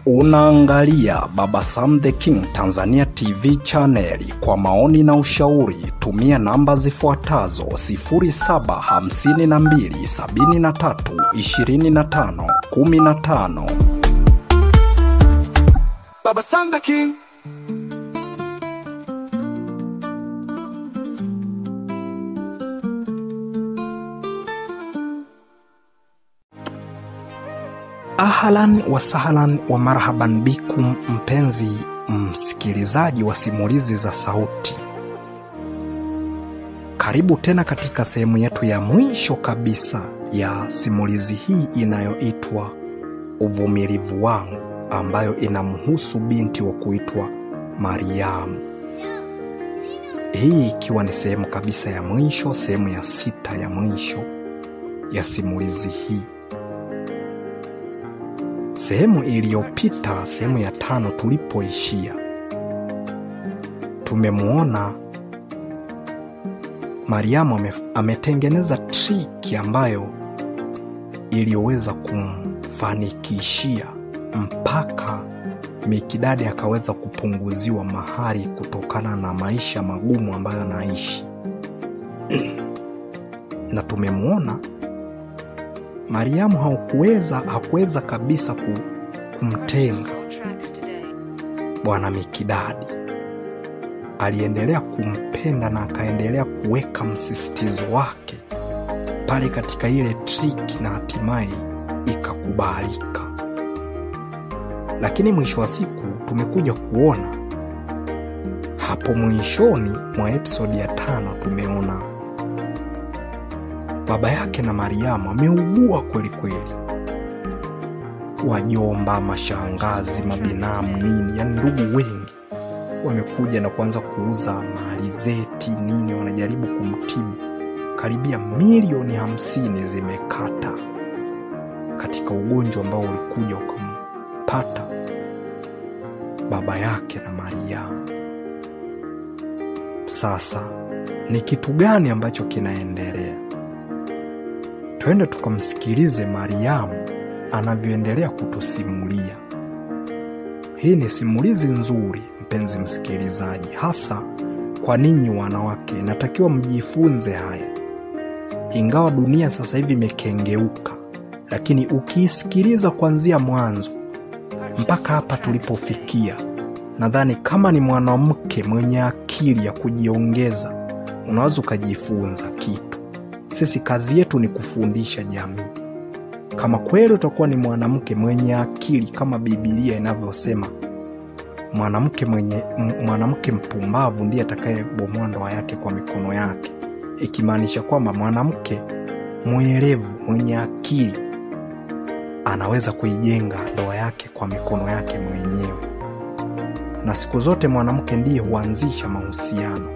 Unaangalia Baba Sam the King Tanzania TV channel. Kwa maoni na ushauri tumia namba zifuatazo 0752732515. Baba Sam the King. Ahlan wa sahlan wa marhaban bikum, mpenzi msikilizaji wa simulizi za sauti. Karibu tena katika sehemu yetu ya mwisho kabisa ya simulizi hii inayoitwa Uvumilivu Wangu, ambayo inamhusu binti wa kuitwa Mariamu. Hii ikiwa ni sehemu kabisa ya mwisho, sehemu ya 6 ya mwisho ya simulizi hii. Sehemu iliyopita, sehemu ya 5 tulipoishia, tumemuona Mariamu ametengeneza trick ambayo iliyoweza kumfanikishia mpaka Mikidadi akaweza kupunguziwa mahari kutokana na maisha magumu ambayo anaishi. Na tumemuona Mariamu hakuweza kabisa kumtenga Bwana Mikidadi. Aliendelea kumpenda na akaendelea kuweka msisitizo wake pale katika ile trick, na hatimaye ikakubalika. Lakini mwisho wa siku tumekuja kuona hapo mwishoni mwa episode ya 5, tumeona baba yake na Mariamu ameugua kweli kweli. Wajomba, mashangazi, mabinamu nini, yani ndugu wengi wamekuja na kuanza kuuza mali zeti nini, wanajaribu kumtibu. Karibia milioni 50 zimekata katika ugonjwa ambao ulikuja ukampata baba yake na Mariamu. Sasa ni kitu gani ambacho kinaendelea? Twende tukamsikilize Mariamu anavyoendelea kutusimulia. Hii ni simulizi nzuri, mpenzi msikilizaji, hasa kwa ninyi wanawake. Natakiwa mjifunze haya. Ingawa dunia sasa hivi imekengeuka, lakini ukisikiliza kuanzia mwanzo mpaka hapa tulipofikia, nadhani kama ni mwanamke mwenye akili ya kujiongeza, unaweza kujifunza kitu. Sisi kazi yetu ni kufundisha jamii. Kama kweli utakuwa ni mwanamke mwenye akili kama Biblia inavyosema, mwanamke mpumbavu ndiye atakayebomoa ndoa yake kwa mikono yake, ikimaanisha kwamba mwanamke mwerevu mwenye akili anaweza kuijenga ndoa yake kwa mikono yake mwenyewe. Na siku zote mwanamke ndiye huanzisha mahusiano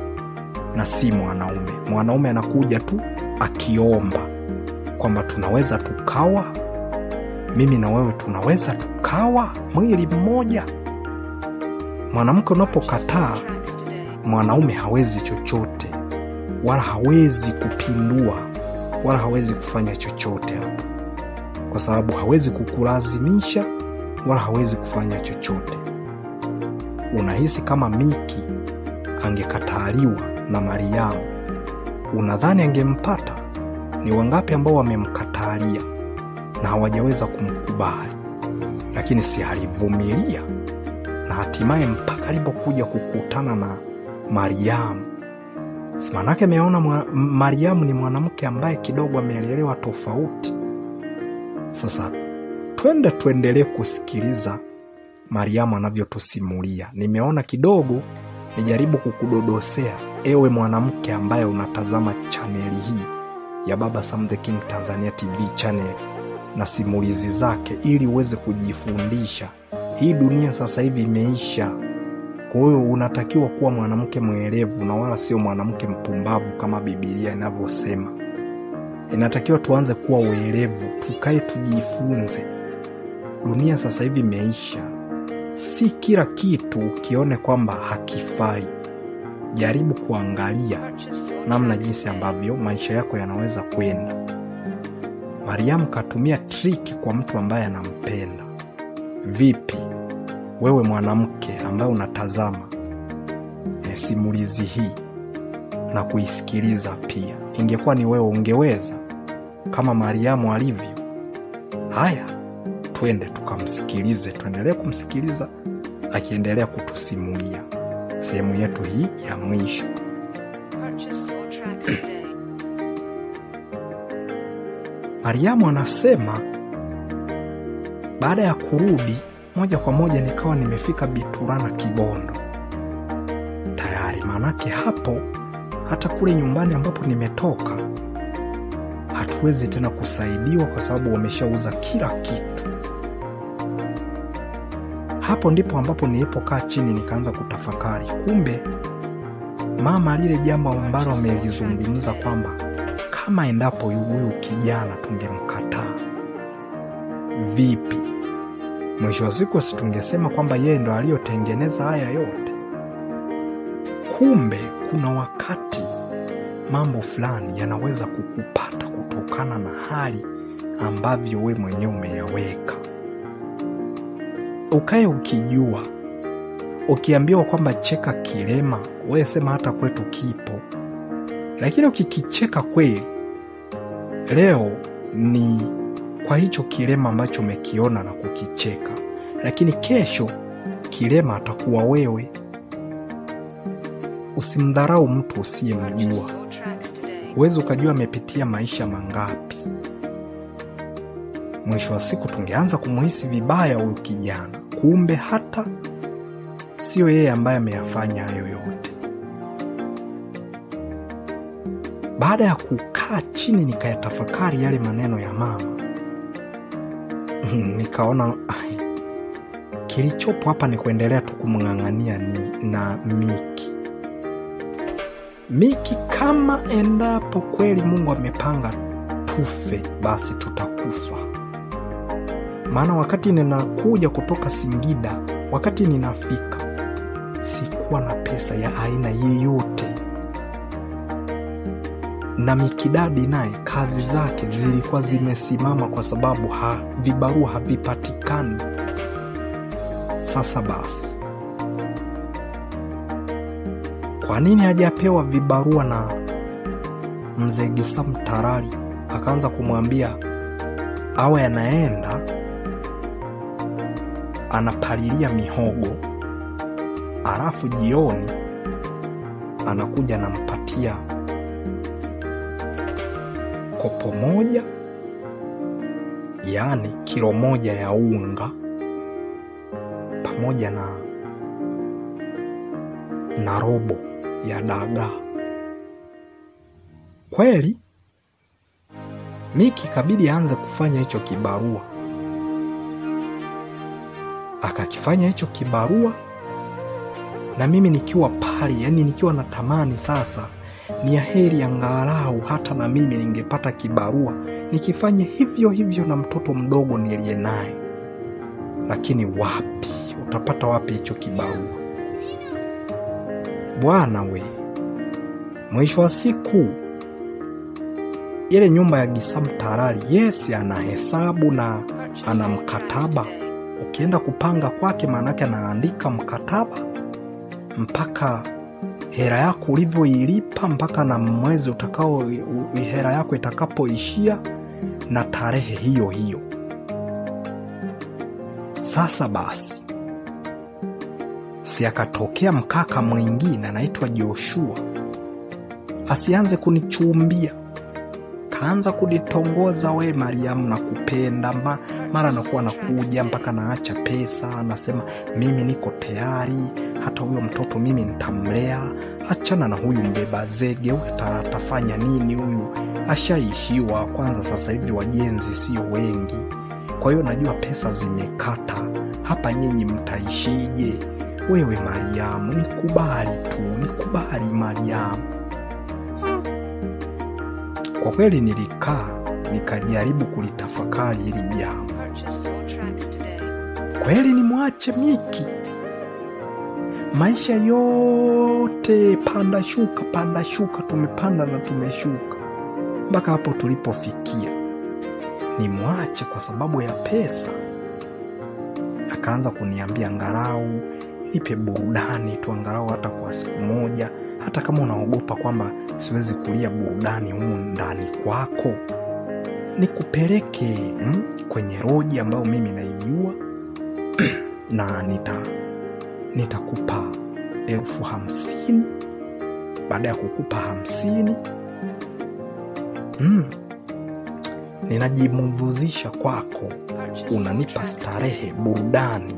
na si mwanaume. Mwanaume anakuja tu akiomba kwamba tunaweza tukawa, mimi na wewe tunaweza tukawa mwili mmoja. Mwanamke unapokataa, mwanaume hawezi chochote, wala hawezi kupindua, wala hawezi kufanya chochote hapo, kwa sababu hawezi kukulazimisha wala hawezi kufanya chochote. Unahisi kama Miki angekataliwa na Mariamu, unadhani angempata? Ni wangapi ambao wamemkatalia na hawajaweza kumkubali? Lakini si alivumilia, na hatimaye mpaka alipokuja kukutana na Mariamu. Simanake ameona Mariamu ni mwanamke ambaye kidogo ameelelewa tofauti. Sasa tuendelee kusikiliza Mariamu anavyotusimulia. Nimeona kidogo nijaribu kukudodosea, ewe mwanamke ambaye unatazama chaneli hii ya Baba Sam the King Tanzania TV channel na simulizi zake, ili uweze kujifundisha. Hii dunia sasa hivi imeisha. Kwa hiyo unatakiwa kuwa mwanamke mwerevu na wala sio mwanamke mpumbavu kama Biblia inavyosema. Inatakiwa tuanze kuwa werevu, tukae tujifunze. Dunia sasa hivi imeisha. Si kila kitu ukione kwamba hakifai. Jaribu kuangalia namna jinsi ambavyo maisha yako yanaweza kwenda. Mariamu katumia trick kwa mtu ambaye anampenda. Vipi wewe mwanamke ambaye unatazama simulizi hii na kuisikiliza pia, ingekuwa ni wewe ungeweza kama Mariamu alivyo? Haya, twende tukamsikilize, tuendelee kumsikiliza akiendelea kutusimulia sehemu yetu hii ya mwisho. Mariamu anasema, baada ya kurudi moja kwa moja nikawa nimefika Biturana Kibondo tayari. Manake hapo hata kule nyumbani ambapo nimetoka hatuwezi tena kusaidiwa kwa sababu wameshauza kila kitu. Hapo ndipo ambapo nilipokaa chini nikaanza kutafakari, kumbe mama lile jambo ambalo amelizungumza kwamba kama endapo huyu kijana tungemkataa, vipi? Mwisho wa siku situngesema kwamba yeye ndo aliyotengeneza haya yote. Kumbe kuna wakati mambo fulani yanaweza kukupata kutokana na hali ambavyo we mwenyewe umeyaweka. Ukae ukijua, ukiambiwa kwamba cheka kilema, wewe sema hata kwetu kipo. Lakini ukikicheka kweli, leo ni kwa hicho kilema ambacho umekiona na kukicheka, lakini kesho kilema atakuwa wewe. Usimdharau mtu usiyemjua. Huwezi ukajua amepitia maisha mangapi. Mwisho wa siku tungeanza kumuhisi vibaya huyu kijana, kumbe hata sio yeye ambaye ameyafanya hayo yote. Baada ya kukaa chini nikayatafakari yale maneno ya mama, nikaona kilichopo hapa ni kuendelea tu kumng'ang'ania na Miki, kama endapo kweli Mungu amepanga tufe, basi tutakufa. Maana wakati ninakuja kutoka Singida, wakati ninafika, sikuwa na pesa ya aina yeyote. Na Mikidadi naye kazi zake zilikuwa zimesimama kwa sababu vibarua havipatikani. Sasa basi, kwa nini hajapewa vibarua na mzee Gisam Tarari? Akaanza kumwambia awe anaenda anapalilia mihogo, alafu jioni anakuja anampatia kopo moja, yani kilo moja ya unga pamoja na robo ya dagaa. Kweli Miki kabidi aanze kufanya hicho kibarua. Akakifanya hicho kibarua, na mimi nikiwa pale, yani nikiwa natamani sasa ni heri angalau hata na mimi ningepata kibarua nikifanye hivyo hivyo na mtoto mdogo niliye naye. Lakini wapi, utapata wapi hicho kibarua? Bwana we, mwisho wa siku ile nyumba ya Gisam Tarari, yes, ana hesabu na ana mkataba. Ukienda kupanga kwake, maanake anaandika mkataba mpaka hela yako ulivyoilipa, mpaka na mwezi utakao hela yako itakapoishia na tarehe hiyo hiyo. Sasa basi, si akatokea mkaka mwingine anaitwa Joshua, asianze kunichumbia, kaanza kunitongoza, we Mariamu na kupenda, mara nakuwa nakuja mpaka naacha pesa, anasema mimi niko tayari, hata huyo mtoto mimi nitamlea, achana na huyu mbeba zege, atafanya nini huyu, ashaishiwa. Kwanza sasa hivi wajenzi sio wengi, kwa hiyo najua pesa zimekata, hapa nyinyi mtaishije? Wewe Mariamu, nikubali tu, nikubali Mariamu. Kwa kweli nilikaa nikajaribu kulitafakari hili jambo. Kweli nimwache Miki? Maisha yote panda shuka, tumepanda na tumeshuka mpaka hapo tulipofikia. Nimwache kwa sababu ya pesa? akaanza kuniambia angalau nipe burudani tu, angalau hata kwa siku moja, hata kama unaogopa kwamba siwezi kulia burudani humu ndani kwako, nikupeleke kwenye roji ambayo mimi naijua na nitakupa 50,000. Baada ya kukupa 50, ninajimuvuzisha kwako, unanipa starehe, burudani,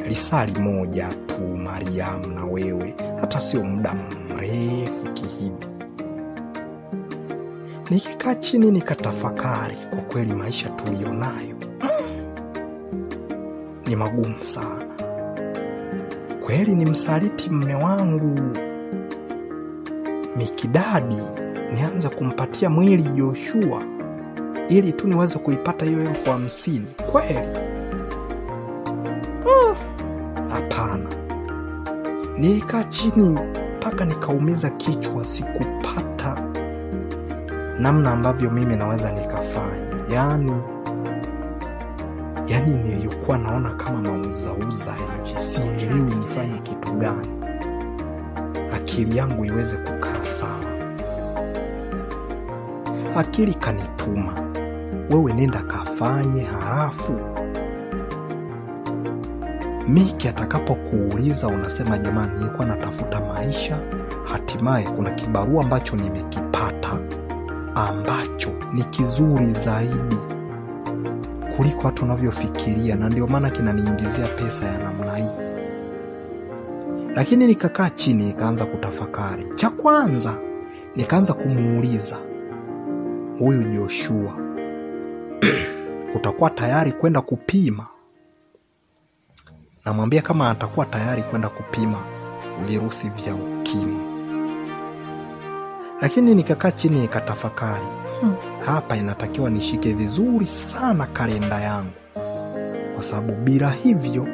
lisali moja tu Mariam na wewe, hata sio muda mrefu kihivi. Nikikaa chini nikatafakari, kwa kweli maisha tulionayo ni magumu sana. Kweli ni msaliti mume wangu Mikidadi, nianze kumpatia mwili Joshua ili tu niweze kuipata hiyo 50,000 kweli? Hapana. Nikaa chini mpaka nikaumiza kichwa, sikupata namna ambavyo mimi naweza nikafanya. Yaani nilikuwa naona kama mauzauza hivi, sielewi nifanye kitu gani akili yangu iweze kukaa sawa. Akili kanituma, wewe nenda kafanye, halafu Miki atakapokuuliza unasema jamani, nilikuwa natafuta maisha, hatimaye kuna kibarua ambacho nimekipata ambacho ni kizuri zaidi kuliko watu wanavyofikiria, na ndio maana kinaniingizia pesa ya namna hii. Lakini nikakaa chini nikaanza kutafakari. Cha kwanza nikaanza kumuuliza huyu Joshua, utakuwa tayari kwenda kupima? Namwambia kama atakuwa tayari kwenda kupima virusi vya ukimwi. Lakini nikakaa chini nikatafakari, hapa inatakiwa nishike vizuri sana kalenda yangu, kwa sababu bila hivyo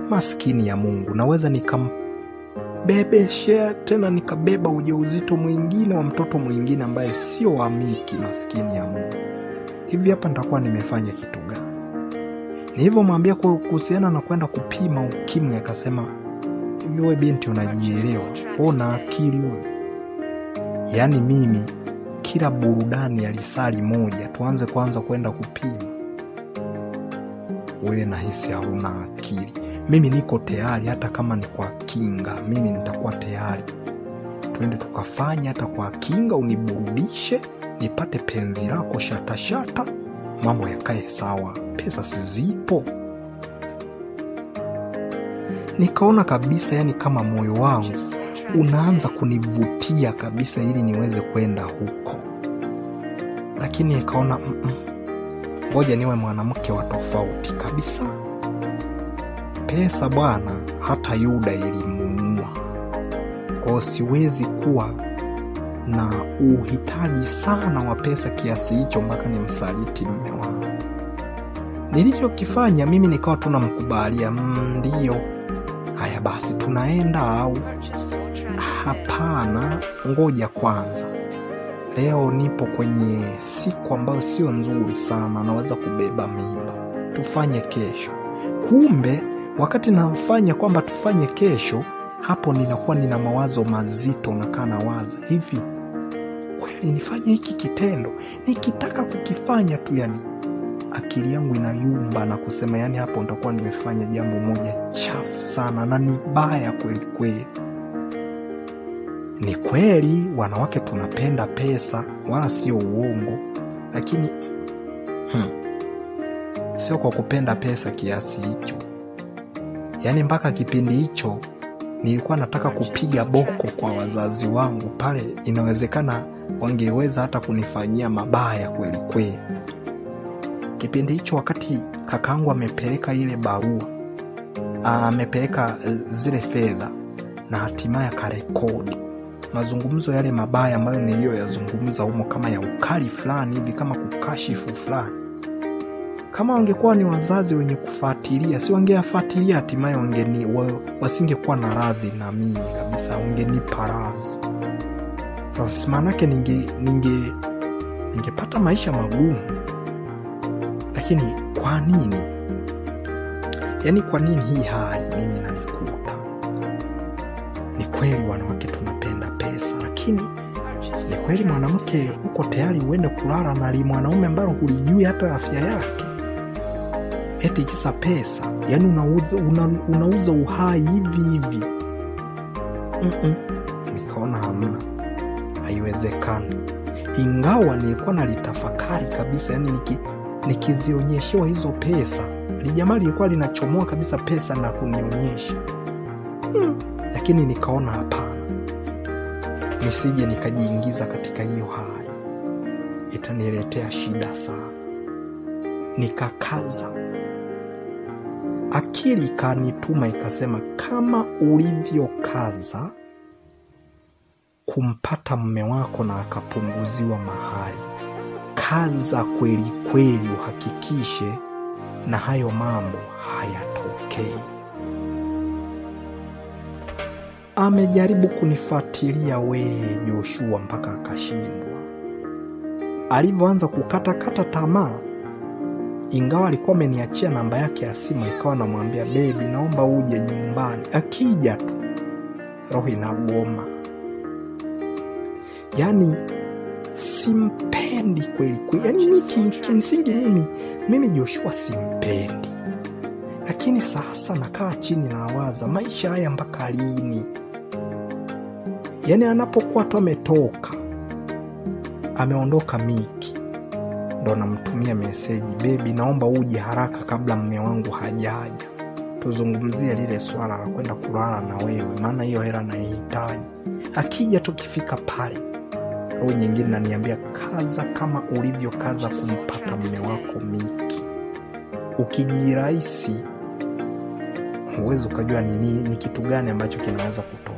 maskini ya Mungu naweza nikambebeshea tena, nikabeba ujauzito mwingine wa mtoto mwingine ambaye sio wa Miki, maskini ya Mungu. Hivi hapa nitakuwa nimefanya kitu gani? Nilivyomwambia kuhusiana na kwenda kupima ukimwi, akasema hivi, wewe binti unajielewa? Una akili wewe? Yaani mimi kila burudani ya lisali moja tuanze kwanza kwenda kupima? Wewe nahisi hauna akili. Mimi niko tayari, hata kama ni kwa kinga, mimi nitakuwa tayari. Twende tukafanya hata kwa kinga, uniburudishe, nipate penzi lako shata, mambo yakae sawa, pesa sizipo. Nikaona kabisa, yani kama moyo wangu unaanza kunivutia kabisa ili niweze kwenda huko. Lakini nikaona ngoja niwe mwanamke wa tofauti kabisa. Pesa bwana, hata Yuda ilimuua. Kwa siwezi kuwa na uhitaji sana wa pesa kiasi hicho mpaka nimsaliti mume wangu. Nilichokifanya mimi nikawa tunamkubalia, ndio. Haya basi tunaenda au hapana? Ngoja kwanza. Leo nipo kwenye siku ambayo sio nzuri sana, naweza kubeba mimba. Tufanye kesho. Kumbe wakati nafanya kwamba tufanye kesho, hapo ninakuwa nina mawazo mazito, nakaa nawaza hivi, kweli nifanye hiki kitendo? Nikitaka kukifanya tu, yani akili yangu inayumba na kusema, yani hapo nitakuwa nimefanya jambo moja chafu sana na ni baya kweli kweli. Ni kweli wanawake tunapenda pesa, wala sio uongo, lakini sio kwa kupenda pesa kiasi hicho. Yani mpaka kipindi hicho nilikuwa nataka kupiga boko kwa wazazi wangu pale, inawezekana wangeweza hata kunifanyia mabaya kweli kweli. Kipindi hicho wakati kakangu amepeleka ile barua, amepeleka zile fedha na hatimaye karekodi mazungumzo yale mabaya ambayo niliyoyazungumza humo, kama ya ukali fulani hivi, kama kukashifu fulani. Kama wangekuwa ni wazazi wenye kufuatilia, si wangeafuatilia, hatimaye wasingekuwa na radhi na mimi kabisa, wangenipa radhi. Sasa manake ningepata maisha magumu. Lakini kwa nini? Yaani kwa nini hii hali mimi inanikuta? Ni kweli wanawake tunapenda pesa, lakini ni kweli mwanamke uko tayari uende kulala na mwanaume ambaye hulijui hata afya yake? Eti kisa pesa. Yaani unauza uhai hivi. Nikaona hamna, haiwezekani. Ingawa nilikuwa nalitafakari kabisa, yaani nikizionyeshewa hizo pesa, lijamaa lilikuwa linachomoa kabisa pesa na kunionyesha. Lakini nikaona hapana, nisije nikajiingiza katika hiyo hali, itaniletea shida sana. Nikakaza akili, ikanituma ikasema, kama ulivyokaza kumpata mume wako na akapunguziwa mahari, kaza kweli kweli uhakikishe na hayo mambo hayatokei. Amejaribu kunifuatilia Joshua mpaka akashindwa. Alivyoanza kukata tamaa, ingawa alikuwa ameniachia namba yake ya simu, ikawa namwambia, baby naomba uje nyumbani. Akija tu roho inagoma. Yaani simpendi kweli. Yaani kimsingi mimi Joshua simpendi. Lakini sasa nakaa chini na waza, maisha haya mpaka lini? Yaani anapokuwa tu ametoka, ameondoka Miki, ndo namtumia meseji, baby naomba uje haraka kabla mume wangu hajaja, tuzungumzie lile swala la kwenda kulala na wewe, maana hiyo hela naihitaji. Akija tukifika pale, roho nyingine naniambia, kaza kama ulivyokaza kumpata mume wako Miki. Ukijiraisi huwezi ukajua ni kitu gani ambacho kinaweza kutokea.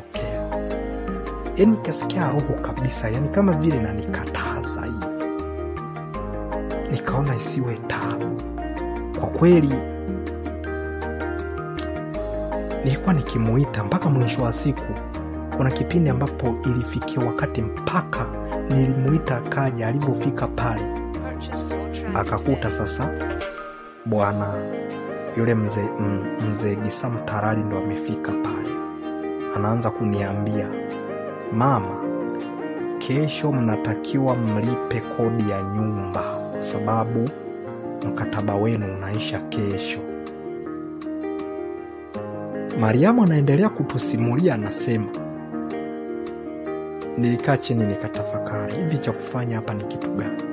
Yaani kasikia roho kabisa, yaani kama vile na nikataza hivi. Nikaona isiwe tabu. Kwa kweli nilikuwa nikimuita mpaka mwisho wa siku. Kuna kipindi ambapo ilifikia wakati mpaka nilimuita akaja. Alipofika pale akakuta sasa bwana yule mzee Gisa Mtarali ndo amefika pale. Anaanza kuniambia, mama, kesho mnatakiwa mlipe kodi ya nyumba kwa sababu mkataba wenu unaisha kesho. Mariamu anaendelea kutusimulia, anasema, nilikaa chini nikatafakari, hivi cha kufanya hapa ni kitu gani?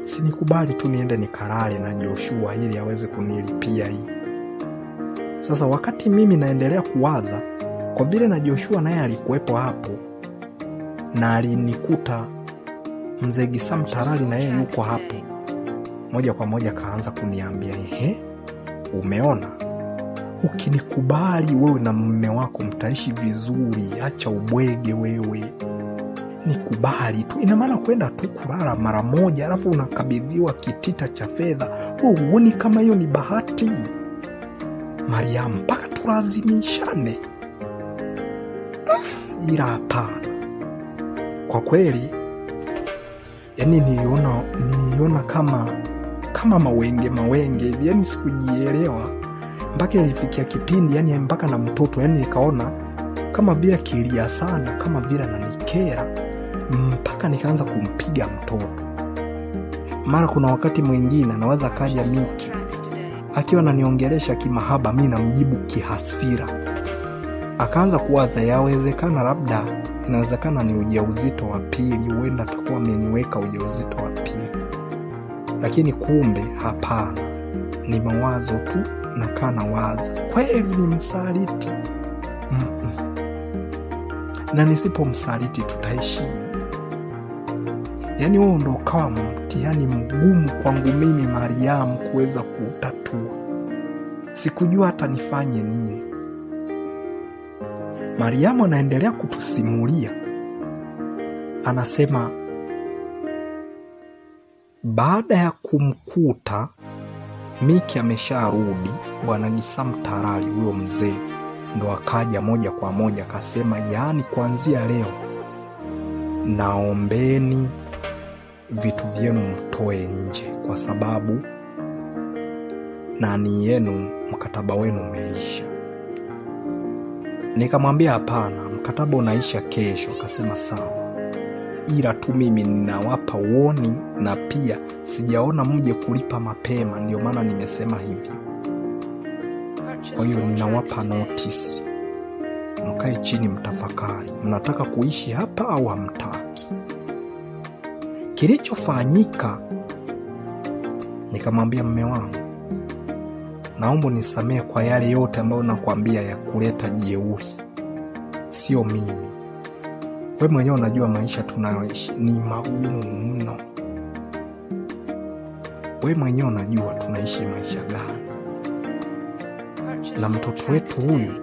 Sinikubali tu niende nikalale na Joshua ili aweze kunilipia hii. Sasa wakati mimi naendelea kuwaza, kwa vile na Joshua naye alikuwepo hapo na alinikuta mzee Gisa Mtarali na yeye yuko hapo, moja kwa moja kaanza kuniambia, umeona, ukinikubali wewe na mume wako mtaishi vizuri, acha ubwege wewe, nikubali tu. Ina maana kwenda tu kulala mara moja alafu unakabidhiwa kitita cha fedha, wewe uone kama hiyo ni bahati? Mariamu, mpaka tulazimishane? Ila hapana. Kwa kweli yaani niliona kama mawenge hivi, yaani sikujielewa mpaka ilifikia kipindi, yaani mpaka na mtoto, yaani nikaona kama vile kilia sana, kama vile ananikera, mpaka nikaanza kumpiga mtoto. Mara kuna wakati mwingine anawaza kaja Miki akiwa ananiongelesha kimahaba, mimi namjibu kihasira. Akaanza kuwaza, yawezekana labda inawezekana ni ujauzito wa pili, huenda atakuwa ameniweka ujauzito wa pili. Lakini kumbe hapana, ni mawazo tu, nakaa na waza, kweli ni msaliti? Na nisipomsaliti tutaishi? Yaani wewe ndo kawa mtihani mgumu kwangu mimi Mariamu kuweza kutatua. Sikujua hata nifanye nini. Mariamu anaendelea kutusimulia, anasema, baada ya kumkuta Miki amesharudi, bwana Gisa Mtarali huyo mzee ndo akaja moja kwa moja akasema, yaani kuanzia leo naombeni vitu vyenu mtoe nje, kwa sababu na ni yenu, mkataba wenu umeisha. Nikamwambia hapana, mkataba unaisha kesho. Akasema sawa, ila tu mimi ninawapa uoni, na pia sijaona mje kulipa mapema, ndio maana nimesema hivyo. Kwa hiyo ninawapa notice, mkae chini mtafakari, mnataka kuishi hapa au hamtaki. Kilichofanyika, nikamwambia mume wangu, naomba nisamehe kwa yale yote ambayo nakwambia ya kuleta jeuri. Sio mimi. Wewe mwenyewe unajua maisha tunayoishi ni magumu mno. Wewe mwenyewe unajua tunaishi maisha gani. Na mtoto wetu huyu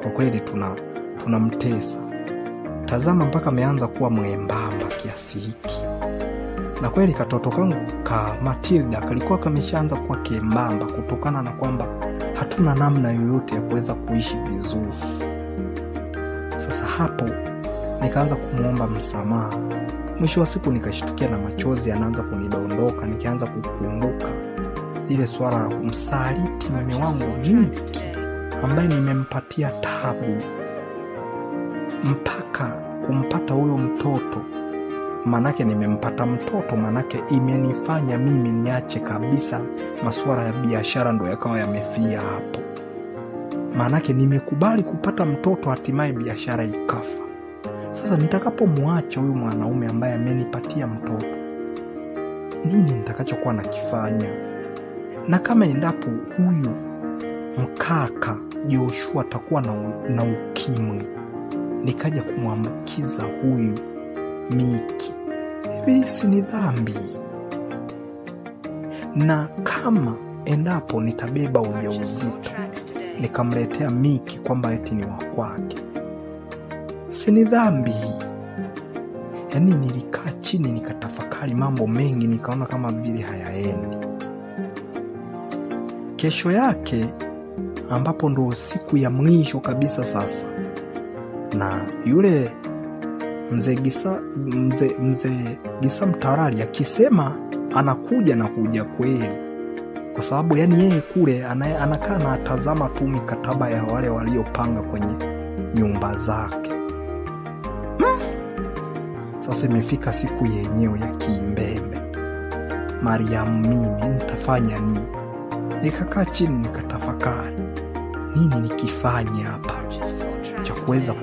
kwa kweli tunamtesa. Tazama mpaka ameanza kuwa mwembamba kiasi hiki. Na kweli katoto kangu ka Matilda kalikuwa kameshaanza kuwa kembamba kutokana na kwamba hatuna namna yoyote ya kuweza kuishi vizuri. Sasa hapo nikaanza kumuomba msamaha. Mwisho wa siku nikashtukia na machozi yanaanza kunidondoka, nikianza kukumbuka ile swala la kumsaliti mume wangu Miki ambaye nimempatia tabu mpaka kumpata huyo mtoto. Manake nimempata mtoto, manake imenifanya mimi niache kabisa masuala ya biashara, ndo yakawa yamefia hapo. Manake nimekubali kupata mtoto, hatimaye biashara ikafa. Sasa nitakapomwacha huyu mwanaume ambaye amenipatia mtoto, nini nitakachokuwa nakifanya? Na kama endapo huyu mkaka Joshua atakuwa na ukimwi, nikaja kumwambukiza huyu Miki, hivi si ni dhambi? Na kama endapo nitabeba ujauzito nikamletea Miki kwamba eti ni wa kwake, si ni dhambi? Yaani nilikaa chini nikatafakari mambo mengi, nikaona kama vile hayaendi. Kesho yake ambapo ndo siku ya mwisho kabisa sasa, na yule mzee Gisa Mtarali akisema anakuja na kuja kweli, kwa sababu yani yeye kule anakaa na atazama tu mikataba ya wale waliopanga kwenye nyumba zake. Sasa imefika siku yenyewe ya kimbembe. Mariam, mimi nitafanya nini? Nikakaa chini nikatafakari, nini nikifanya hapa cha kuweza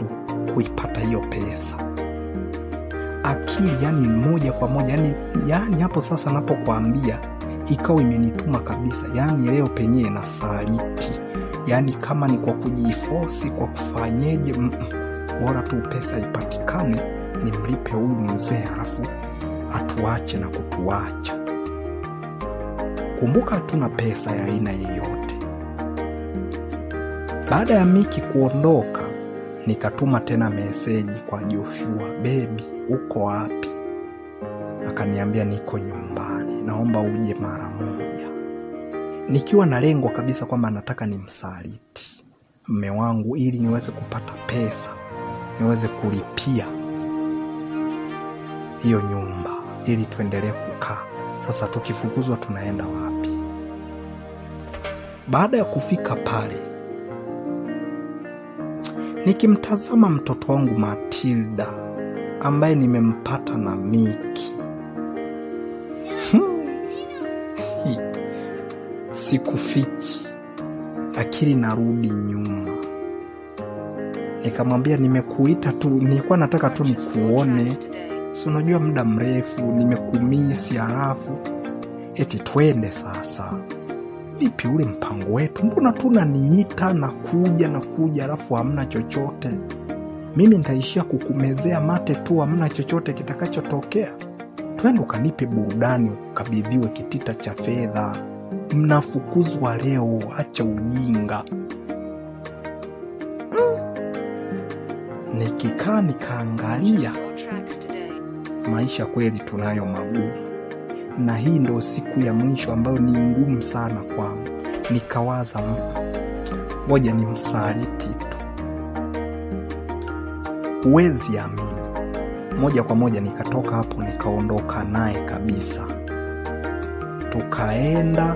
kuipata hiyo pesa. Akili yani moja kwa moja yani hapo sasa napokuambia ikawa imenituma kabisa. Yani leo penyewe na saliti, yani kama ni kwa kujiforce, kwa kufanyeje, bora tu pesa ipatikane nimlipe huyu mzee, alafu atuache na kutuacha. Kumbuka hatuna pesa ya aina yeyote. Baada ya Miki kuondoka, nikatuma tena meseji kwa Joshua, baby uko wapi? Akaniambia niko nyumbani, naomba uje mara moja. Nikiwa na lengo kabisa kwamba nataka nimsaliti mume wangu ili niweze kupata pesa, niweze kulipia hiyo nyumba ili tuendelee kukaa. Sasa tukifukuzwa tunaenda wapi? Baada ya kufika pale, nikimtazama mtoto wangu Matilda ambaye nimempata na Miki, sikufichi, akili narudi nyuma. Nikamwambia nimekuita tu, nilikuwa nataka tu nikuone, si unajua muda mrefu nimekumisi, halafu eti twende sasa. Vipi ule mpango wetu? Mbona tunaniita na kuja halafu hamna chochote? Mimi nitaishia kukumezea mate tu, hamna chochote kitakachotokea. Twende ukanipe burudani, ukabidhiwe kitita cha fedha. Mnafukuzwa leo, acha ujinga. Nikikaa nikaangalia, maisha kweli tunayo magumu, na hii ndo siku ya mwisho ambayo ni ngumu sana kwangu. Nikawaza ngoja nimsaliti tu. Huwezi amini, moja kwa moja nikatoka hapo nikaondoka naye kabisa. Tukaenda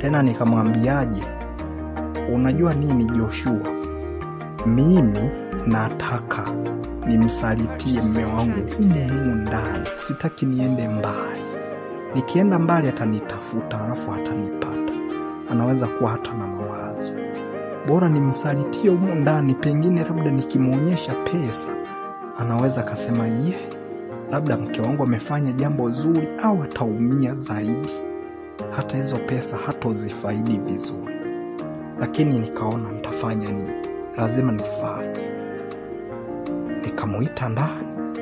Tena nikamwambiaje, unajua nini Joshua, mimi nataka nimsalitie mume wangu humu ndani, sitaki niende mbali. Nikienda mbali atanitafuta alafu atanipata, anaweza kuwa hata na mawazo. Bora nimsalitie humu ndani, pengine labda nikimuonyesha pesa anaweza kasema labda mke wangu amefanya jambo zuri, au ataumia zaidi, hata hizo pesa hatozifaidi vizuri. Lakini nikaona nitafanya nini, lazima nifanye. Nikamuita ndani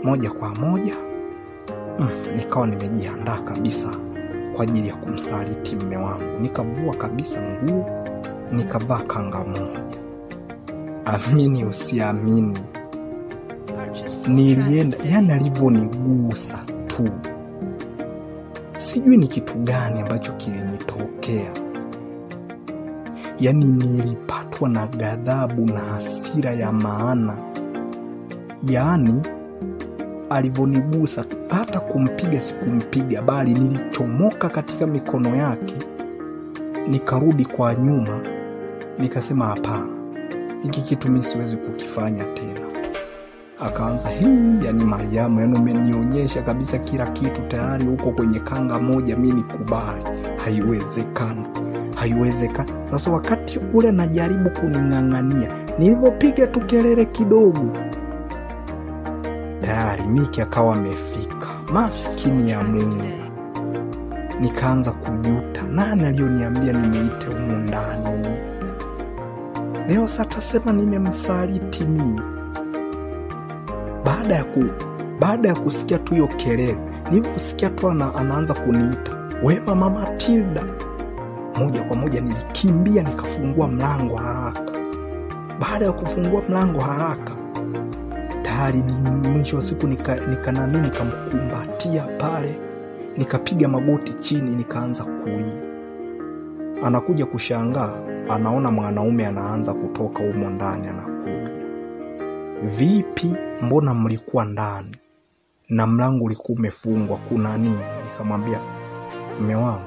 moja kwa moja. Nikawa nimejiandaa kabisa kwa ajili ya kumsaliti mume wangu. Nikavua kabisa nguo, nikavaa kanga moja. Amini usiamini, nilienda, yani alivyonigusa tu, sijui ni kitu gani ambacho kilinitokea. Yani nilipatwa na ghadhabu na hasira ya maana. Yani alivyonigusa, hata kumpiga sikumpiga, bali nilichomoka katika mikono yake. Nikarudi kwa nyuma, nikasema hapana, hiki kitu mimi siwezi kukifanya tena. Akaanza yani mayamu, yani umenionyesha kabisa kila kitu tayari huko kwenye kanga moja, mimi nikubali. Haiwezekana. Sasa wakati ule najaribu kuning'ang'ania, nilipopiga tu kelele kidogo, tayari Miki akawa amefika. Maskini ya Mungu. Nikaanza kujuta, nani aliyoniambia nimeite humu ndani? Leo satasema nimemsaliti mimi. Baada ya kusikia tu hiyo kelele, niliposikia tu anaanza kuniita, "We Mama Matilda." Moja kwa moja nilikimbia nikafungua mlango haraka. Baada ya kufungua mlango haraka, tayari ni mwisho wa siku nikamkumbatia pale, nikapiga magoti chini, nikaanza kulia. Anakuja kushangaa, anaona mwanaume anaanza kutoka humo ndani, anakuja. "Vipi, mbona mlikuwa ndani na mlango ulikuwa umefungwa, kuna nini?" Nikamwambia, "Mume wangu,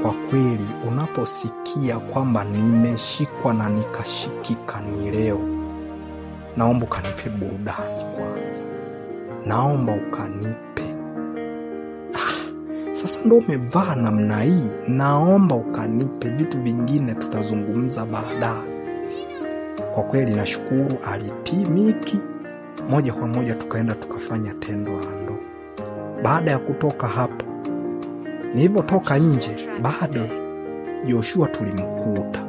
kwa kweli unaposikia kwamba nimeshikwa na nikashikika ni leo, naomba ukanipe burudani kwanza. Naomba ukanipe. Sasa ndo umevaa namna hii, naomba ukanipe, vitu vingine tutazungumza baadaye." Kwa kweli nashukuru, alitii Miki. Moja kwa moja tukaenda tukafanya tendo la ndoa. Baada ya kutoka hapo, nilivyotoka nje, bado Joshua tulimkuta.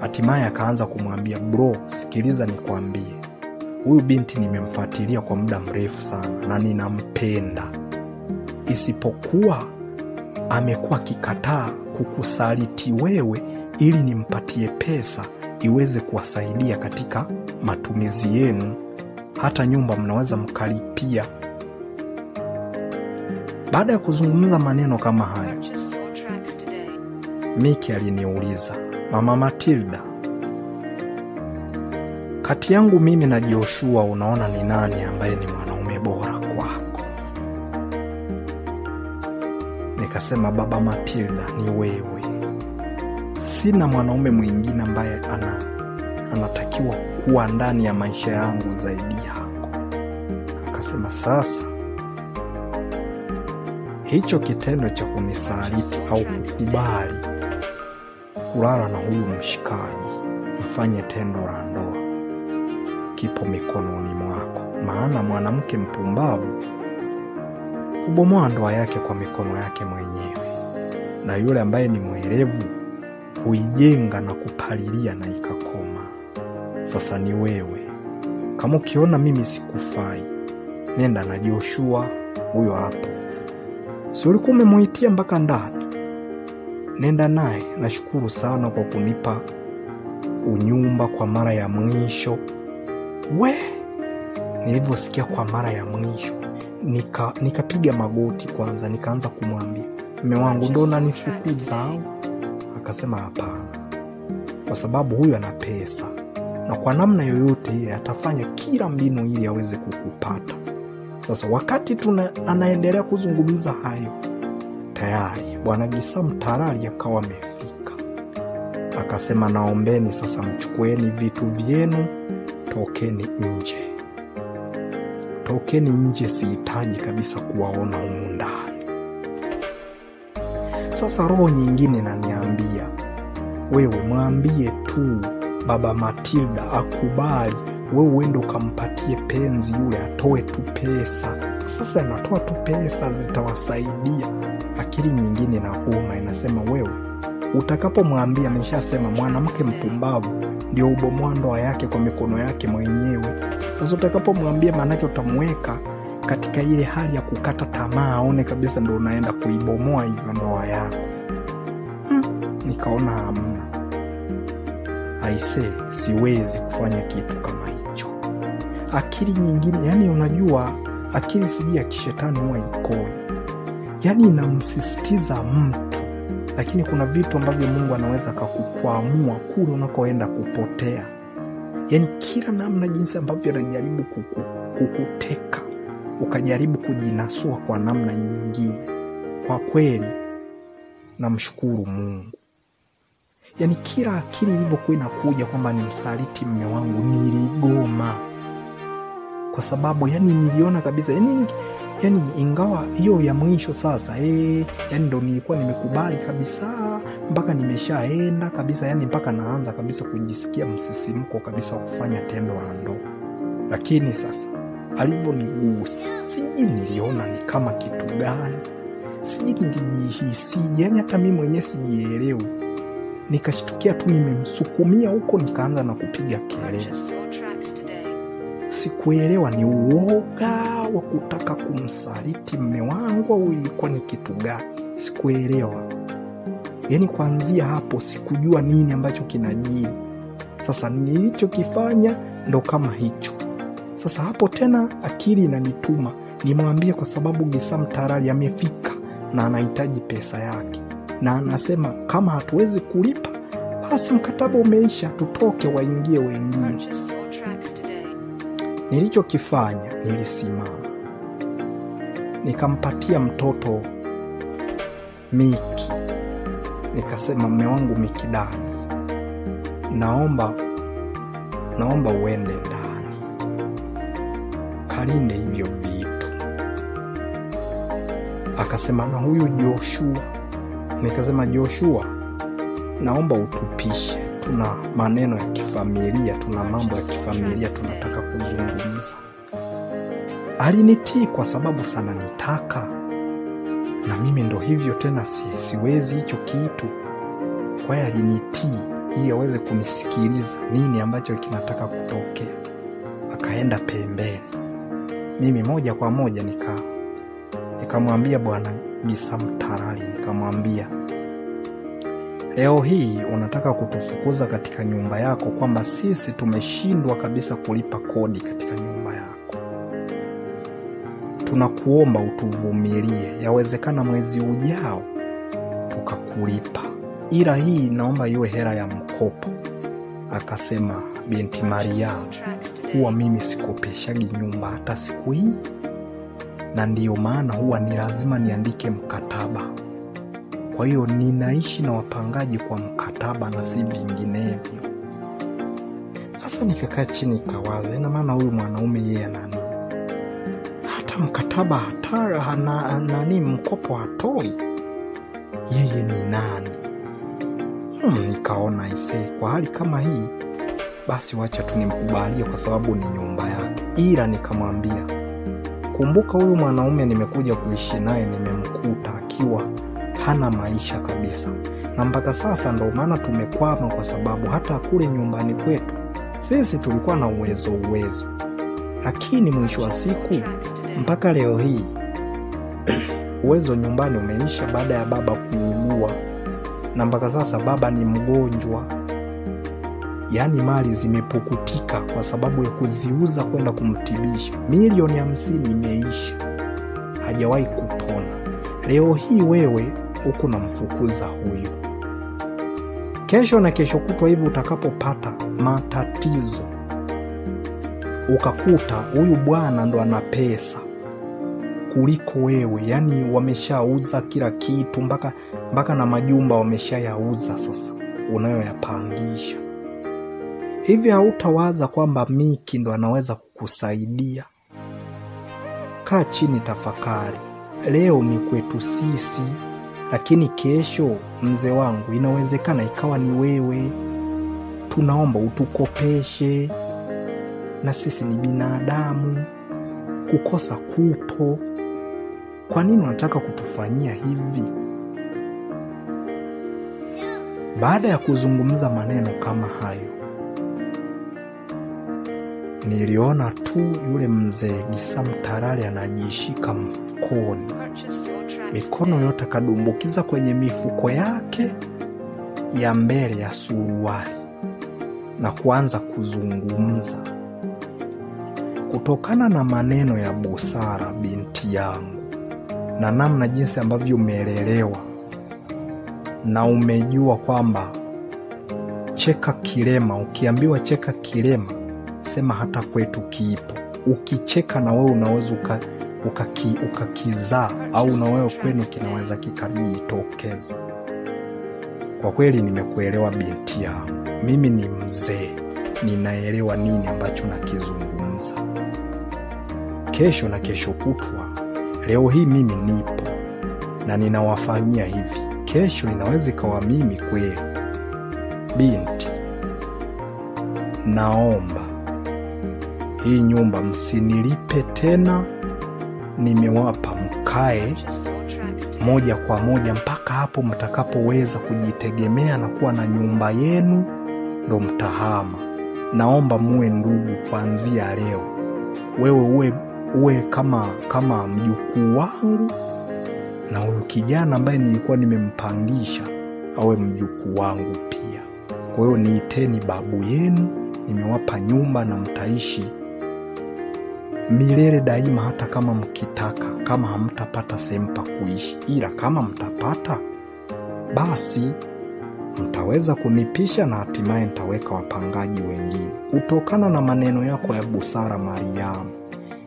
Hatimaye akaanza kumwambia, "Bro, sikiliza nikwambie, huyu binti nimemfuatilia kwa muda mrefu sana na ninampenda. Isipokuwa amekuwa akikataa kukusaliti wewe ili nimpatie pesa iweze kuwasaidia katika matumizi yenu, hata nyumba mnaweza mkalipia." Baada ya kuzungumza maneno kama hayo, Miki aliniuliza, "Mama Matilda, kati yangu mimi na Joshua unaona ni nani ambaye ni mwanaume bora kwako?" Nikasema, "Baba Matilda, ni wewe. Sina mwanaume mwingine ambaye anatakiwa kuwa ndani ya maisha yangu zaidi yako." Akasema, "Sasa hicho kitendo cha kunisaliti au kukubali kulala na huyu mshikaji, mfanye tendo la ndoa, kipo mikononi mwako. Maana mwanamke mpumbavu hubomoa ndoa yake kwa mikono yake mwenyewe, na yule ambaye ni mwerevu huijenga na kupalilia na ikakoma. Sasa ni wewe. Kama ukiona mimi sikufai, nenda na Joshua huyo hapo. Si ulikuwa umemuitia mpaka ndani? Nenda naye. Nashukuru sana kwa kunipa unyumba kwa mara ya mwisho." Nilivyosikia kwa mara ya mwisho, nikapiga magoti kwanza, nikaanza kumwambia, "Mume wangu, ndo unanifukuza?" Akasema, "Hapana, kwa sababu huyu ana pesa na kwa namna yoyote ile atafanya kila mbinu ili aweze kukupata." Sasa wakati anaendelea kuzungumza hayo, tayari Bwana Gisamu Tarali akawa amefika. Akasema, naombeni sasa mchukueni vitu vyenu, tokeni nje. Tokeni nje, sihitaji kabisa kuwaona humu ndani. Sasa roho nyingine naniambia, wewe mwambie tu Baba Matilda akubali, wewe uende ukampatie penzi yule, atoe tu pesa. Sasa anatoa tu pesa, zitawasaidia. Akili nyingine na uma inasema, wewe utakapomwambia, nimeshasema mwanamke mpumbavu ndio ubomoa ndoa yake kwa mikono yake mwenyewe. Sasa utakapomwambia, manake utamweka katika ile hali ya kukata tamaa, aone kabisa ndio unaenda kuibomoa hivyo ndoa yako. Nikaona hamna. Aise, siwezi kufanya kitu kama hicho. Akili nyingine, yani unajua akili sijui ya kishetani huwa ikoje. Yani inamsisitiza mtu, lakini kuna vitu ambavyo Mungu anaweza kukuamua kule unakoenda kupotea. Yani kila namna jinsi ambavyo anajaribu kukuteka, ukajaribu kujinasua kwa namna nyingine. Kwa kweli namshukuru Mungu. Yani kila akili ilivyokuwa inakuja kwamba ni msaliti mume wangu, niligoma. Kwa sababu yani niliona kabisa yani ingawa hiyo ya mwisho sasa yani ndo nilikuwa nimekubali kabisa, mpaka nimeshaenda kabisa, yani mpaka naanza kabisa kujisikia msisimko kabisa wa kufanya tendo la ndoa. Lakini sasa alivyonigusa, siji niliona ni kama kitu gani, siji nilijihisi, yani hata mimi mwenyewe sijielewi. Nikashtukia tu nimemsukumia huko, nikaanza na kupiga kelele. Sikuelewa ni uoga wa kutaka kumsaliti mume wangu au ilikuwa ni kitu gani, sikuelewa. Yani kuanzia hapo sikujua nini ambacho kinajiri. Sasa nilichokifanya ndo kama hicho. Sasa hapo tena akili inanituma nimwambie, kwa sababu Gisamu Tarali amefika na anahitaji pesa yake, na anasema kama hatuwezi kulipa basi mkataba umeisha, tutoke waingie wengine. Nilichokifanya, nilisimama nikampatia mtoto Miki, nikasema, mume wangu Mikidadi, naomba uende ndani kalinde hivyo vitu. Akasema, na huyu Joshua? Nikasema, Joshua, naomba utupishe, tuna maneno ya kifamilia, tuna mambo ya kifamilia tunataka kuzungumza. Alinitii kwa sababu sana nitaka, na mimi ndo hivyo tena siwezi hicho kitu. Kwa hiyo alinitii ili aweze kunisikiliza nini ambacho kinataka kutokea. Akaenda pembeni. Mimi moja kwa moja nikamwambia Bwana Gisamu Tarali, nikamwambia, leo hii unataka kutufukuza katika nyumba yako, kwamba sisi tumeshindwa kabisa kulipa kodi katika nyumba yako. Tunakuomba utuvumilie, yawezekana mwezi ujao tukakulipa, ila hii naomba iwe hela ya mkopo. Akasema, binti Mariamu, huwa mimi sikopeshagi nyumba hata siku hii, na ndiyo maana huwa ni lazima niandike mkataba. Kwa hiyo ninaishi na wapangaji kwa mkataba na si vinginevyo. Sasa nikakaa chini kawaza, ina maana huyu mwanaume yeye nani? Hata mkataba nani mkopo hatoi. Yeye ni nani? Nikaona kwa hali kama hii basi wacha tu nimkubalie, kwa sababu ni nyumba yake. Ila nikamwambia, kumbuka huyu mwanaume nimekuja kuishi naye, nimemkuta akiwa hana maisha kabisa, na mpaka sasa ndo maana tumekwama, kwa sababu hata kule nyumbani kwetu sisi tulikuwa na uwezo, lakini mwisho wa siku mpaka leo hii uwezo nyumbani umeisha baada ya baba kuugua, na mpaka sasa baba ni mgonjwa. Yani mali zimepukutika kwa sababu ya kuziuza kwenda kumtibisha. milioni 50 imeisha, hajawahi kupona. Leo hii wewe huku namfukuza huyu, kesho na kesho kutwa hivi utakapopata matatizo ukakuta huyu bwana ndo ana pesa, kuliko wewe. Yani wameshauza kila kitu, mpaka na majumba wameshayauza, sasa unayoyapangisha. Hivi hautawaza kwamba Miki ndo anaweza kukusaidia? Kaa chini, tafakari. Leo ni kwetu sisi, lakini kesho, mzee wangu, inawezekana ikawa ni wewe. Tunaomba utukopeshe, na sisi ni binadamu, kukosa kupo. Kwa nini unataka kutufanyia hivi? Baada ya kuzungumza maneno kama hayo, niliona tu yule mzee Gisamtarare anajishika mfukoni, mikono yote kadumbukiza kwenye mifuko yake ya mbele ya suruali na kuanza kuzungumza. Kutokana na maneno ya busara, binti yangu, na namna jinsi ambavyo umeelelewa na umejua kwamba cheka kilema, ukiambiwa cheka kilema, sema hata kwetu kipo. Ukicheka na wewe unaweza ukakizaa, au na wewe kwenu kinaweza kikajitokeza. Kwa kweli nimekuelewa binti yangu. Mimi ni mzee, ninaelewa nini ambacho nakizungumza. Kesho na kesho kutwa, leo hii mimi nipo na ninawafanyia hivi, kesho inaweza ikawa mimi kweli. Binti, naomba hii nyumba msinilipe tena. Nimewapa mkae moja kwa moja mpaka hapo mtakapoweza kujitegemea na kuwa na nyumba yenu, ndo mtahama. Naomba muwe ndugu kuanzia leo. Wewe uwe kama mjukuu wangu, na huyo kijana ambaye nilikuwa nimempangisha awe mjukuu wangu pia. Kwa hiyo niiteni babu yenu. Nimewapa nyumba na mtaishi milele daima, hata kama mkitaka. Kama hamtapata sehemu pa kuishi, ila kama mtapata, basi mtaweza kunipisha na hatimaye nitaweka wapangaji wengine. Kutokana na maneno yako ya busara, Mariamu,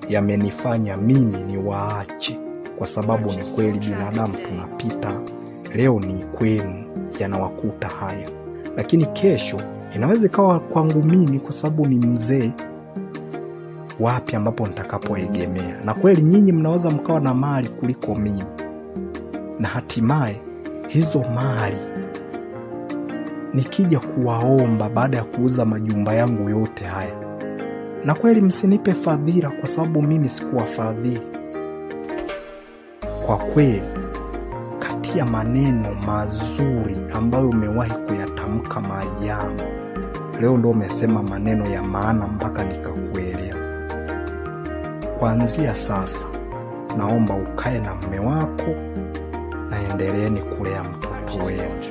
yamenifanya mimi ni waache, kwa sababu ni kweli binadamu tunapita. Leo ni kwenu yanawakuta haya, lakini kesho inaweza ikawa kwangu mimi, kwa sababu ni mzee. Wapi ambapo nitakapoegemea? Na kweli nyinyi mnaweza mkawa na mali kuliko mimi, na hatimaye hizo mali nikija kuwaomba baada ya kuuza majumba yangu yote haya, na kweli msinipe fadhila, kwa sababu mimi sikuwa fadhili. Kwa kweli, kati ya maneno mazuri ambayo umewahi kuyatamka Mariamu, leo ndo umesema maneno ya maana mpaka nikakuelewa. Kuanzia sasa, naomba ukae na mume wako na endeleeni kulea mtoto wenu.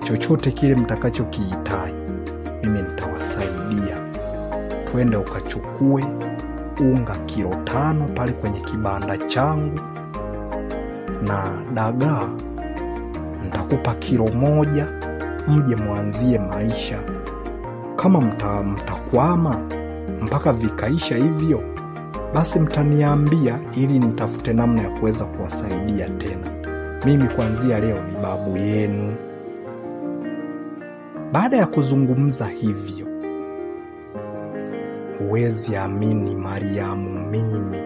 Chochote kile mtakachokihitaji, mimi nitawasaidia. Twende ukachukue unga kilo 5 pale kwenye kibanda changu, na dagaa nitakupa kilo 1, mje mwanzie maisha. Kama mtakwama mpaka vikaisha hivyo, basi mtaniambia ili nitafute namna ya kuweza kuwasaidia tena. Mimi kuanzia leo ni babu yenu. Baada ya kuzungumza hivyo, huwezi amini Mariamu, mimi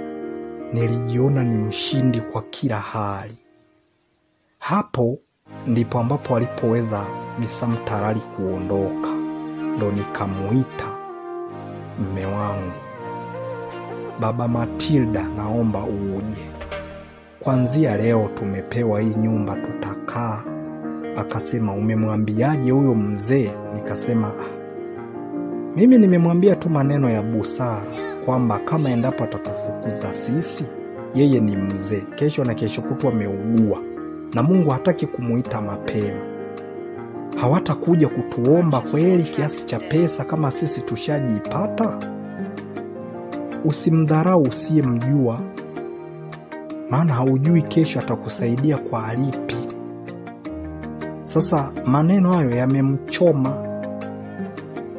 nilijiona ni mshindi kwa kila hali. Hapo ndipo ambapo alipoweza Gisamtarare kuondoka, ndo nikamuita mume wangu, Baba Matilda, naomba uje. Kuanzia leo tumepewa hii nyumba, tutakaa. Akasema, umemwambiaje huyo mzee? Nikasema, mimi nimemwambia tu maneno ya busara, kwamba kama endapo atatufukuza sisi, yeye ni mzee, kesho na kesho kutwa ameugua, na Mungu hataki kumuita mapema. Hawatakuja kutuomba kweli kiasi cha pesa kama sisi tushajipata. Usimdharau usiyemjua, maana haujui kesho atakusaidia kwa alipi. Sasa maneno hayo yamemchoma,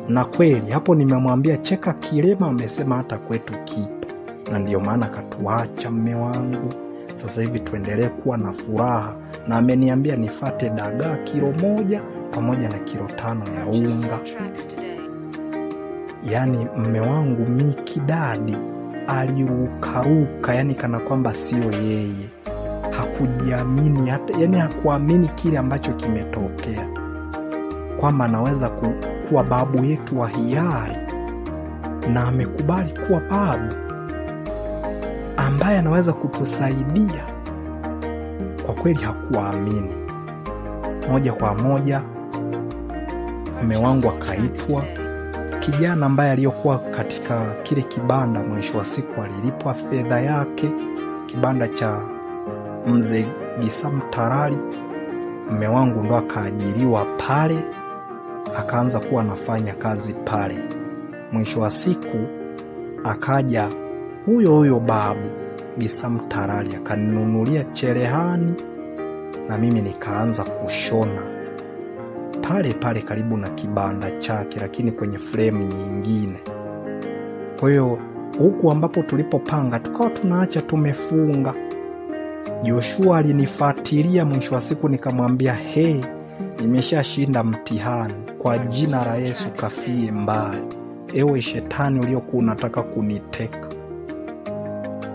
na kweli hapo nimemwambia cheka kilema, amesema hata kwetu kipo. na ndio maana katuacha mme wangu. Sasa hivi tuendelee kuwa na furaha, na ameniambia nifate dagaa kilo 1 pamoja na kilo 5 ya unga. Yani mme wangu Mikidadi alirukaruka, yani kana kwamba sio yeye. Hakujiamini hata, yani hakuamini kile ambacho kimetokea, kwamba anaweza kuwa babu yetu wa hiari, na amekubali kuwa babu ambaye anaweza kutusaidia. Kwa kweli hakuamini. Moja kwa moja mume wangu akaitwa. Kijana ambaye aliyokuwa katika kile kibanda, mwisho wa siku alilipwa fedha yake, kibanda cha mzee Gisamu Tarari. Mume wangu ndo akaajiriwa pale, akaanza kuwa anafanya kazi pale. Mwisho wa siku akaja huyo babu Gisamu Tarari akaninunulia cherehani, na mimi nikaanza kushona pale karibu na kibanda chake, lakini kwenye frame nyingine. Kwa hiyo huku ambapo tulipopanga tukawa tunaacha tumefunga. Joshua alinifuatilia, mwisho wa siku nikamwambia, nimeshashinda mtihani, kwa jina la Yesu kafie mbali, ewe shetani uliokuwa unataka kuniteka.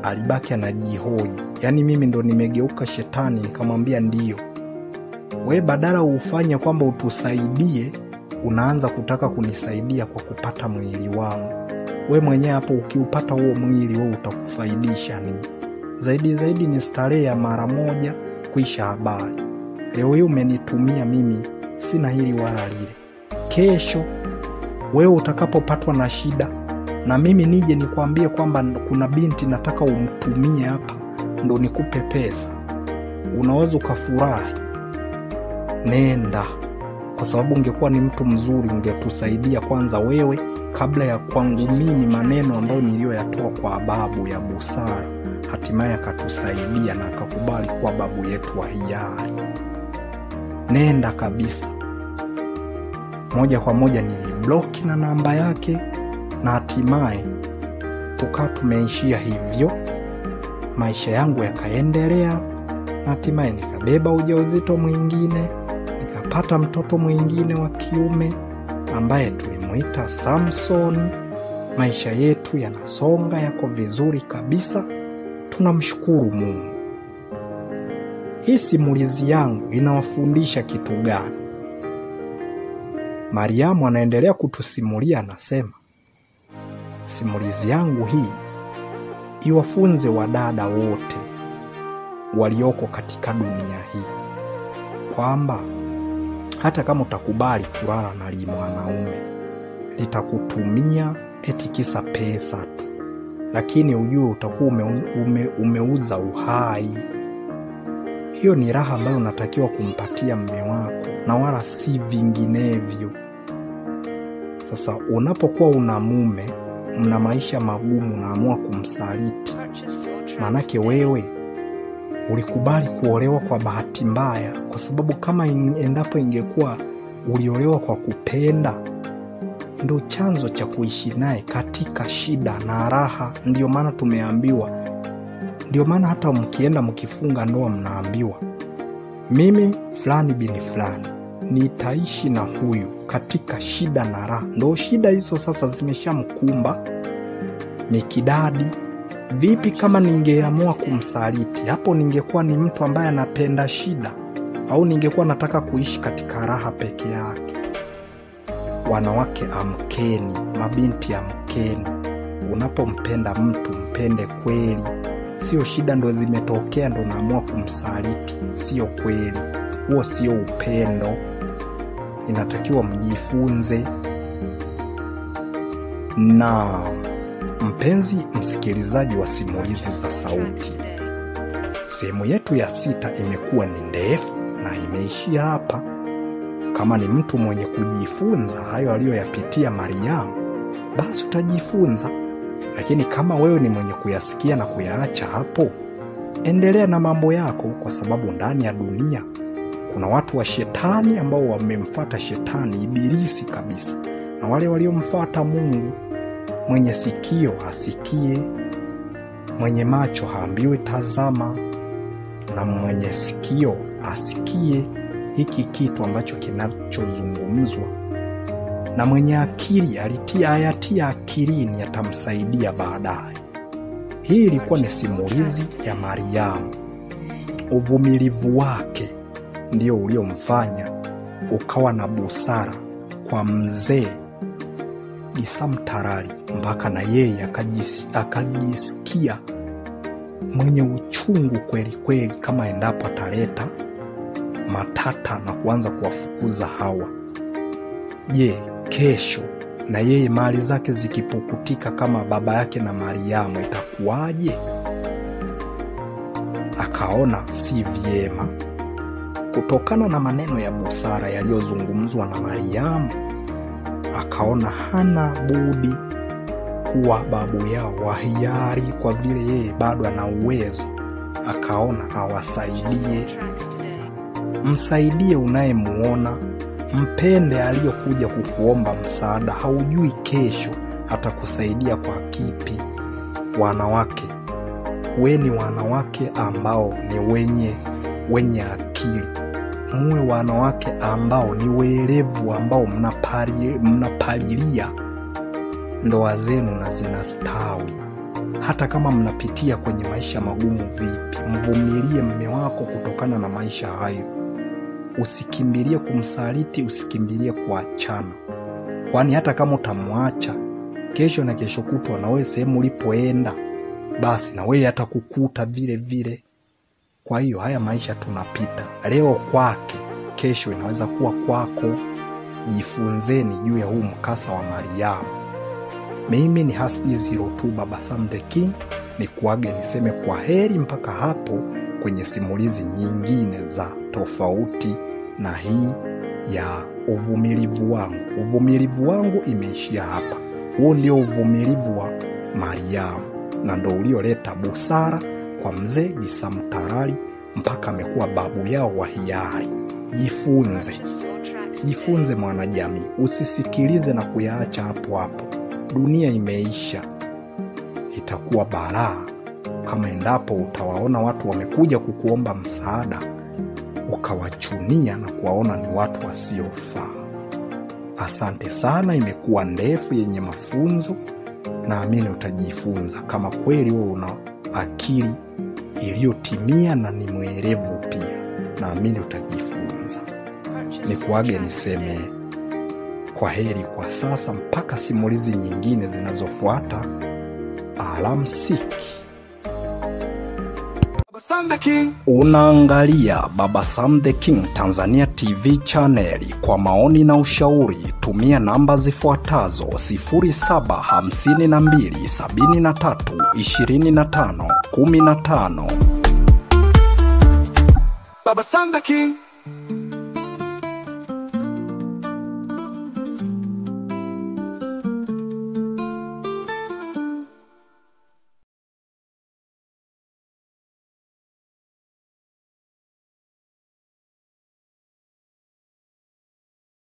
Alibaki anajihoji, yani mimi ndo nimegeuka shetani? Nikamwambia ndio. We badala ufanye kwamba utusaidie, unaanza kutaka kunisaidia kwa kupata mwili wangu. We mwenyewe hapo ukiupata huo mwili, wewe utakufaidisha ni zaidi ni starehe ya mara moja, kuisha habari. Leo hii umenitumia mimi, sina hili wala lile. Kesho wewe utakapopatwa na shida, na mimi nije nikwambie kwamba kuna binti nataka umtumie hapa, ndo nikupe pesa, unaweza ukafurahi. Nenda, kwa sababu ungekuwa ni mtu mzuri, ungetusaidia kwanza wewe kabla ya kwangu mimi. Maneno ambayo niliyoyatoa kwa babu ya busara, hatimaye akatusaidia na akakubali kuwa babu yetu wa hiari. Nenda kabisa. Moja kwa moja niliblock na namba yake, na hatimaye tukawa tumeishia hivyo. Maisha yangu yakaendelea, na hatimaye nikabeba ujauzito mwingine, nikapata mtoto mwingine wa kiume ambaye tulimuita Samson. Maisha yetu yanasonga, yako vizuri kabisa, tunamshukuru Mungu. Hii simulizi yangu inawafundisha kitu gani? Mariamu anaendelea kutusimulia, anasema simulizi yangu hii iwafunze wadada wote walioko katika dunia hii kwamba hata kama utakubali kulala na mwanaume, litakutumia eti kisa pesa tu, lakini ujue utakuwa umeuza uhai. Hiyo ni raha ambayo unatakiwa kumpatia mume wako, na wala si vinginevyo. Sasa unapokuwa una mume, mna maisha magumu, naamua kumsaliti, manake wewe ulikubali kuolewa kwa bahati mbaya. Kwa sababu kama endapo ingekuwa uliolewa kwa kupenda, ndo chanzo cha kuishi naye katika shida na raha. Ndio maana tumeambiwa, ndio maana hata mkienda mkifunga ndoa mnaambiwa, mimi fulani bini fulani nitaishi na huyu katika shida na raha. Ndo shida hizo sasa zimeshamkumba Mikidadi. Vipi kama ningeamua kumsaliti? Hapo ningekuwa ni mtu ambaye anapenda shida, au ningekuwa nataka kuishi katika raha peke yake? Wanawake amkeni, mabinti amkeni. Unapompenda mtu mpende kweli. Sio shida ndo zimetokea ndo naamua kumsaliti, sio kweli. Huo sio upendo. Inatakiwa mjifunze. Na mpenzi msikilizaji wa simulizi za sauti, sehemu yetu ya 6 imekuwa ni ndefu na imeishia hapa. Kama ni mtu mwenye kujifunza hayo aliyoyapitia Mariamu, basi utajifunza. Lakini kama wewe ni mwenye kuyasikia na kuyaacha hapo, endelea na mambo yako, kwa sababu ndani ya dunia kuna watu wa shetani ambao wamemfuata shetani, ibilisi kabisa, na wale waliomfuata Mungu. Mwenye sikio asikie. Mwenye macho haambiwi tazama, na mwenye sikio asikie hiki kitu ambacho kinachozungumzwa, na mwenye akili ayatia akilini yatamsaidia baadaye. Hii ilikuwa ni simulizi ya Mariamu. Uvumilivu wake ndio uliomfanya ukawa na busara kwa mzee Isa Mtarali, mpaka na yeye akajisikia mwenye uchungu kweli kweli, kama endapo ataleta matata na kuanza kuwafukuza hawa. Je, kesho na yeye mali zake zikipukutika kama baba yake na Mariamu itakuwaje? Akaona si vyema, kutokana na maneno ya busara yaliyozungumzwa na Mariamu, akaona hana budi kuwa babu yao wa hiari, kwa vile yeye bado ana uwezo. Akaona awasaidie. Msaidie unayemuona, mpende aliyokuja kukuomba msaada. Haujui kesho atakusaidia kwa kipi. Wanawake, kuweni wanawake ambao ni wenye akili. Muwe wanawake ambao ni werevu, ambao mnapalilia ndoa zenu na zinastawi. Hata kama mnapitia kwenye maisha magumu vipi, mvumilie mume wako kutokana na maisha hayo. Usikimbilie kumsaliti, usikimbilie kuachana. Kwani hata kama utamwacha, kesho na kesho kutwa na wewe sehemu ulipoenda, basi na wewe atakukuta vile vile. Kwa hiyo haya maisha tunapita. Leo kwake, kesho inaweza kuwa kwako. Jifunzeni juu ya huu mkasa wa Mariamu. Mimi ni Hasdi 02 Baba Sam the King, ni kuage niseme kwa heri mpaka hapo kwenye simulizi nyingine za tofauti na hii ya uvumilivu wangu. Uvumilivu wangu imeishia hapa. Huo ndio uvumilivu wa Mariamu, na ndio ulioleta busara kwa mzee Isa Mtarali mpaka amekuwa babu yao wa hiari. Jifunze mwanajamii, usisikilize na kuyaacha hapo hapo. Dunia imeisha. Itakuwa balaa kama endapo utawaona watu wamekuja kukuomba msaada ukawachunia na kuwaona ni watu wasiofaa. Asante sana, imekuwa ndefu yenye mafunzo. Naamini utajifunza kama kweli wewe una akili iliyotimia na ni mwerevu pia. Naamini utajifunza. Nikuage niseme kwa heri kwa sasa mpaka simulizi nyingine zinazofuata. Alamsiki. Unaangalia Baba Sam the King Tanzania TV channel. Kwa maoni na ushauri tumia namba zifuatazo: 0752732515. Baba Sam the King.